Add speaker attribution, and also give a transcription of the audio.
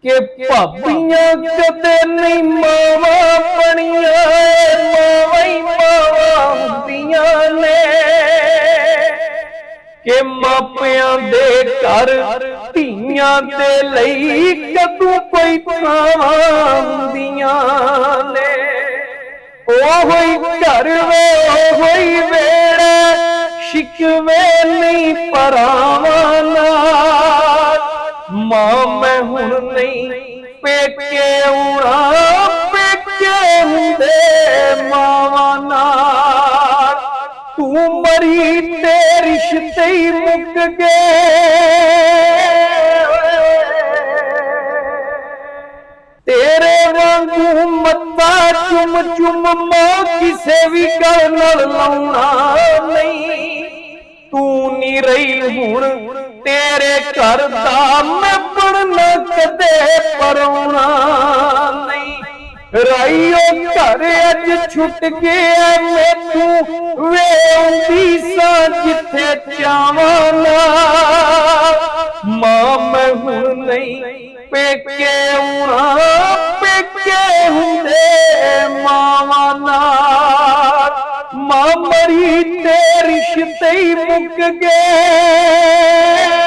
Speaker 1: कि भाबियां कदे नहीं मावा बनिया, मावा ही मावा हुंदियां ने। कि मापियां दे घर धीआं दे लई कदों कोई थावां हुंदियां ने। ओही घर वे ओही वेड़ा, शिकवे नहीं भरावां नाल। मां मैं हुण नहीं पेके आउणा, पेके हुंदे मावां नाल। तू मरी ते रिश्ते ही मुक गए, तेरे वांगू मत्था चुम चुम मां किसे भी गल नाल लाउणा नहीं। तू नहीं रही हुण तेरे घर दा मैं पढ़ना कदे पराउणा नहीं। राइयो घर अज छुट गया मैनू, वे आउंदी सा जिथे चावां नाल। मां मैं हुण नहीं पेके आउणा, पेके हुंदे मावां नाल। मां मरी ते रिश्ते ही मुक गए।